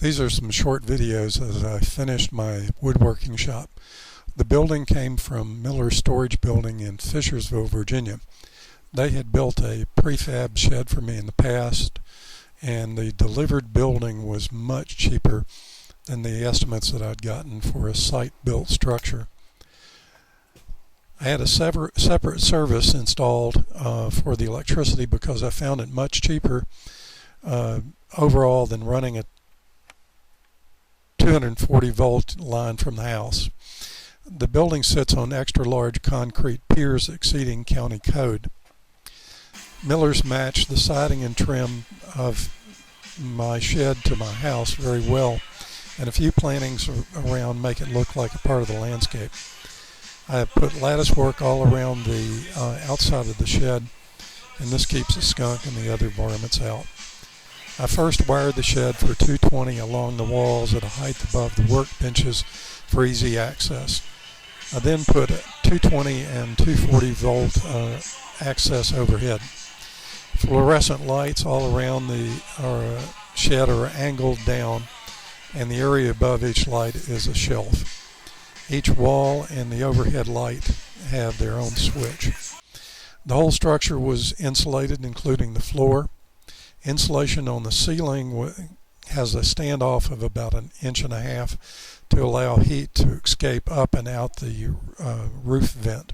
These are some short videos as I finished my woodworking shop. The building came from Miller's Storage Building in Fishersville, Virginia. They had built a prefab shed for me in the past, and the delivered building was much cheaper than the estimates that I'd gotten for a site-built structure. I had a separate service installed for the electricity because I found it much cheaper overall than running a 240 volt line from the house. The building sits on extra large concrete piers exceeding county code. Miller's matched the siding and trim of my shed to my house very well, and a few plantings around make it look like a part of the landscape. I have put lattice work all around the outside of the shed, and this keeps the skunk and the other varmints out. I first wired the shed for 220 along the walls at a height above the workbenches for easy access. I then put 220 and 240 volt access overhead. Fluorescent lights all around the shed are angled down, and the area above each light is a shelf. Each wall and the overhead light have their own switch. The whole structure was insulated, including the floor. Insulation on the ceiling has a standoff of about 1.5 inches to allow heat to escape up and out the roof vent.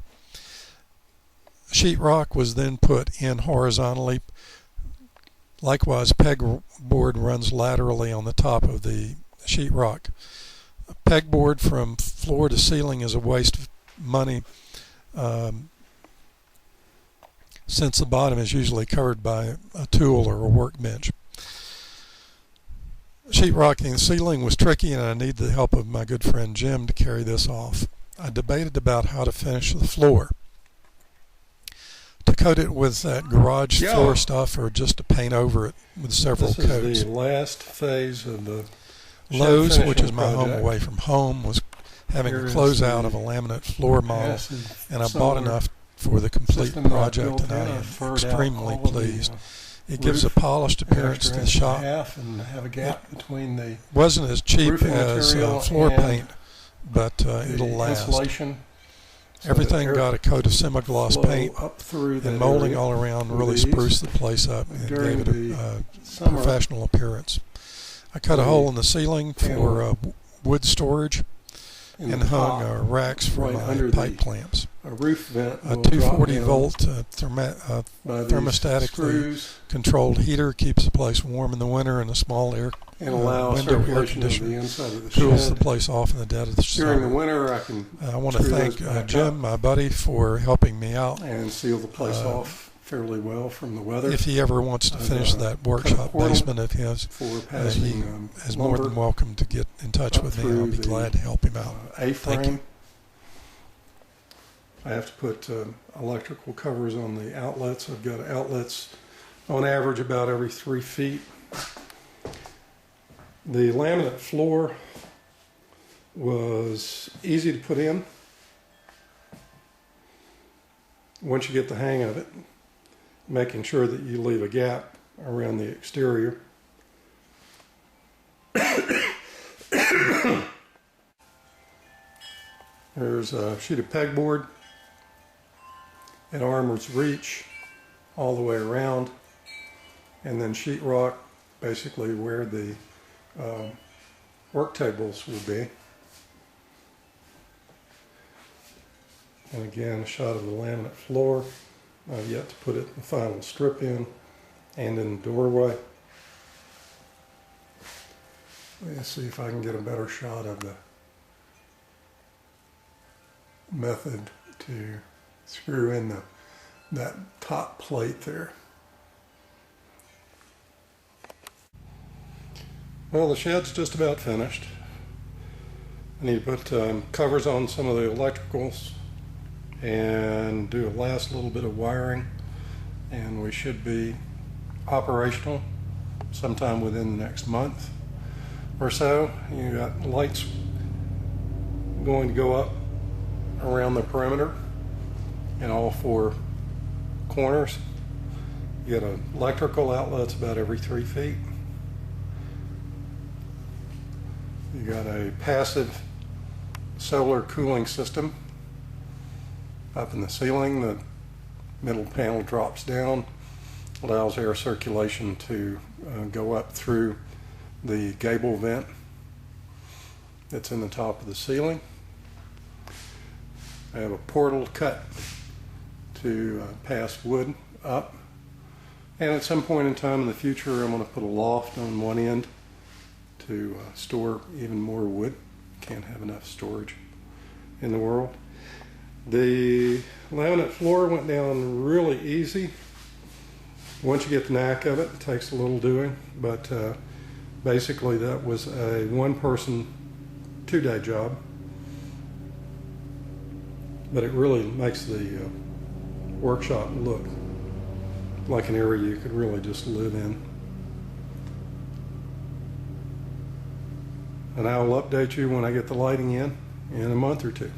Sheetrock was then put in horizontally. Likewise, pegboard runs laterally on the top of the sheetrock. Pegboard from floor to ceiling is a waste of money since the bottom is usually covered by a tool or a workbench. Sheetrocking the ceiling was tricky, and I needed the help of my good friend Jim to carry this off. I debated about how to finish the floor. To coat it with that garage floor stuff, or just to paint over it with several coats. This is the last phase of the Lowe's, which is my home away from home, was having a closeout of a laminate floor model, and I bought enough for the complete project, and I am extremely pleased. It gives a polished appearance to the shop. It wasn't as cheap as floor paint, but it'll last. Everything got a coat of semi-gloss paint, and molding all around really spruced the place up and gave it a professional appearance. I cut a hole in the ceiling for wood storage and hung racks for my pipe clamps. A roof vent, a 240 volt thermostatically controlled heater keeps the place warm in the winter, and a small window air conditioner cools the place off in the dead of the summer. During the winter, I want to thank Jim, my buddy, for helping me out and seal the place off fairly well from the weather. If he ever wants to finish that workshop basement of his, he is more than welcome to get in touch with me. I'll be glad to help him out. Thank you. I have to put electrical covers on the outlets. I've got outlets on average about every 3 feet. The laminate floor was easy to put in once you get the hang of it, making sure that you leave a gap around the exterior. There's a sheet of pegboard at arm's reach all the way around, and then sheetrock basically where the work tables will be. And again, a shot of the laminate floor. I've yet to put the final strip in and in the doorway. Let's see if I can get a better shot of the method to screw in that top plate there. Well, the shed's just about finished. I need to put covers on some of the electricals and do a last little bit of wiring, and we should be operational sometime within the next month or so. You got lights going to go up around the perimeter in all 4 corners. You get electrical outlets about every 3 feet. You got a passive solar cooling system up in the ceiling. The middle panel drops down, allows air circulation to go up through the gable vent that's in the top of the ceiling. I have a portal cut to pass wood up, and at some point in time in the future I'm going to put a loft on one end to store even more wood. Can't have enough storage in the world. The laminate floor went down really easy. Once you get the knack of it, it takes a little doing, but basically that was a one-person, two-day job. But it really makes the workshop look like an area you could really just live in. And I will update you when I get the lighting in a month or two.